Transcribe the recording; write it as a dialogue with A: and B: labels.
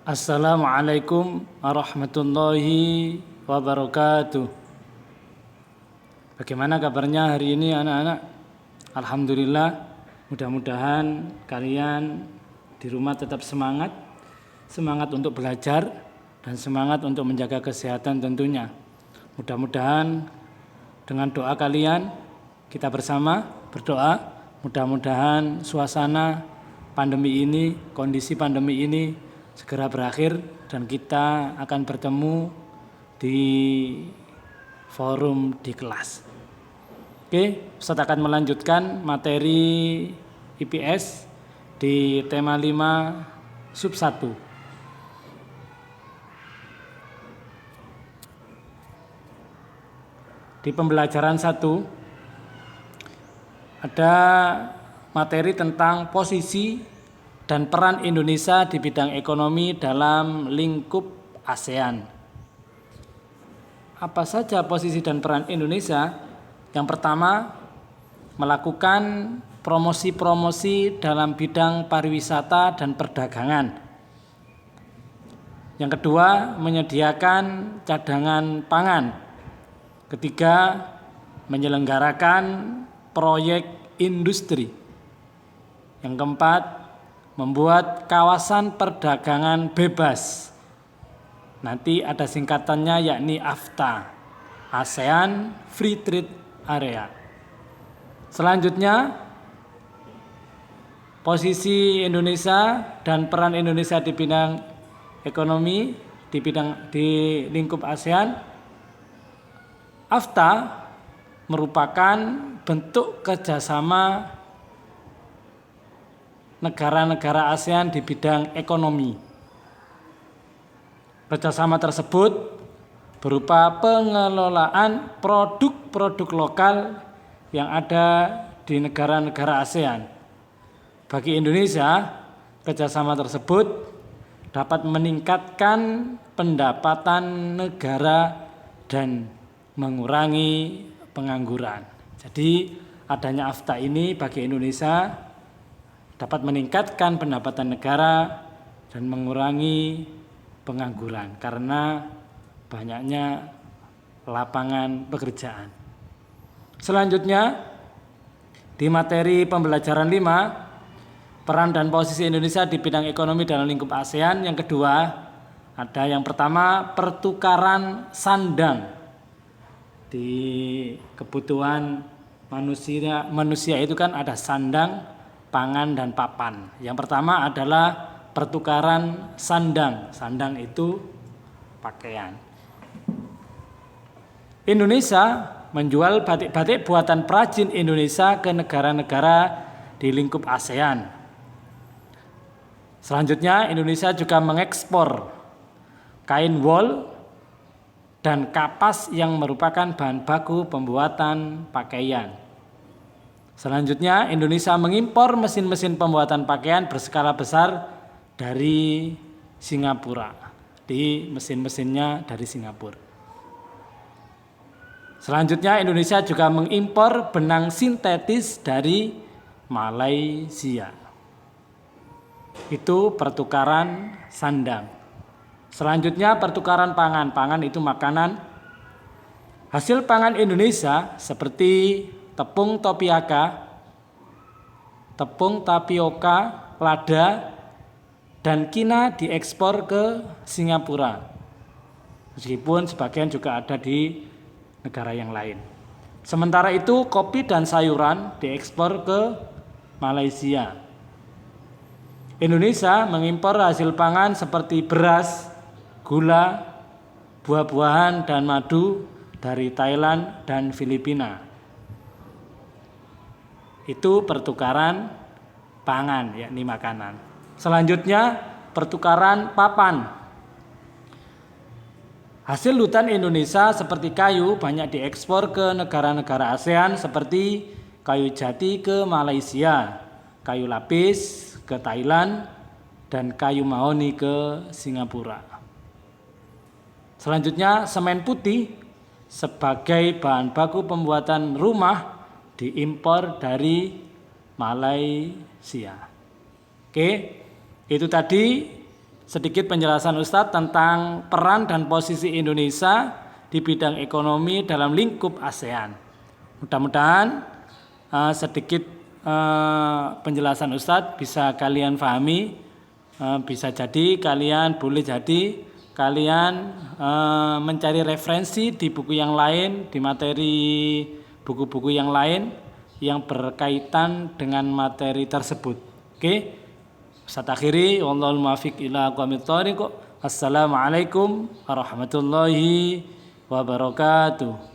A: Assalamualaikum warahmatullahi wabarakatuh. Bagaimana kabarnya hari ini anak-anak? Alhamdulillah, mudah-mudahan kalian di rumah tetap semangat untuk belajar dan semangat untuk menjaga kesehatan tentunya. Mudah-mudahan dengan doa kalian kita bersama berdoa, mudah-mudahan suasana pandemi ini, kondisi pandemi ini segera berakhir dan kita akan bertemu di forum di kelas. Oke, Ustaz akan melanjutkan materi IPS di tema 5 sub 1. Di pembelajaran 1 ada materi tentang posisi dan peran Indonesia di bidang ekonomi dalam lingkup ASEAN. Apa saja posisi dan peran Indonesia? Yang pertama, melakukan promosi-promosi dalam bidang pariwisata dan perdagangan. Yang kedua, menyediakan cadangan pangan. Ketiga, menyelenggarakan proyek industri. Yang keempat, membuat kawasan perdagangan bebas. Nanti ada singkatannya yakni AFTA, ASEAN Free Trade Area. Selanjutnya, posisi Indonesia dan peran Indonesia di bidang ekonomi di lingkup ASEAN. AFTA merupakan bentuk kerjasama negara-negara ASEAN di bidang ekonomi. Kerjasama tersebut berupa pengelolaan produk-produk lokal yang ada di negara-negara ASEAN. Bagi Indonesia, kerjasama tersebut dapat meningkatkan pendapatan negara dan mengurangi pengangguran. Jadi adanya AFTA ini bagi Indonesia dapat meningkatkan pendapatan negara dan mengurangi pengangguran karena banyaknya lapangan pekerjaan. Selanjutnya di materi pembelajaran 5, peran dan posisi Indonesia di bidang ekonomi dalam lingkup ASEAN. Yang kedua, ada yang pertama pertukaran sandang. Di kebutuhan manusia itu kan ada sandang, pangan dan papan. Yang pertama adalah pertukaran sandang. Sandang itu pakaian. Indonesia menjual batik-batik buatan perajin Indonesia ke negara-negara di lingkup ASEAN. Selanjutnya, Indonesia juga mengekspor kain wol dan kapas yang merupakan bahan baku pembuatan pakaian. Selanjutnya, Indonesia mengimpor mesin-mesin pembuatan pakaian berskala besar dari Singapura. Di mesin-mesinnya dari Singapura. Selanjutnya, Indonesia juga mengimpor benang sintetis dari Malaysia. Itu pertukaran sandang. Selanjutnya pertukaran pangan. Pangan itu makanan. Hasil pangan Indonesia seperti tepung tapioka, lada, dan kina diekspor ke Singapura. Meskipun sebagian juga ada di negara yang lain. Sementara itu kopi dan sayuran diekspor ke Malaysia. Indonesia mengimpor hasil pangan seperti beras, gula, buah-buahan, dan madu dari Thailand dan Filipina. Itu pertukaran pangan, yakni makanan. Selanjutnya pertukaran papan. Hasil hutan Indonesia seperti kayu banyak diekspor ke negara-negara ASEAN seperti kayu jati ke Malaysia, kayu lapis ke Thailand, dan kayu mahoni ke Singapura. Selanjutnya, semen putih sebagai bahan baku pembuatan rumah diimpor dari Malaysia. Oke, itu tadi sedikit penjelasan Ustadz tentang peran dan posisi Indonesia di bidang ekonomi dalam lingkup ASEAN. Mudah-mudahan sedikit penjelasan Ustadz bisa kalian pahami, bisa jadi kalian mencari referensi di buku yang lain, di materi buku-buku yang lain yang berkaitan dengan materi tersebut. Oke. Ustaz akhiri, wallahul muwaffiq ila aqwamit thoriq. Assalamualaikum warahmatullahi wabarakatuh.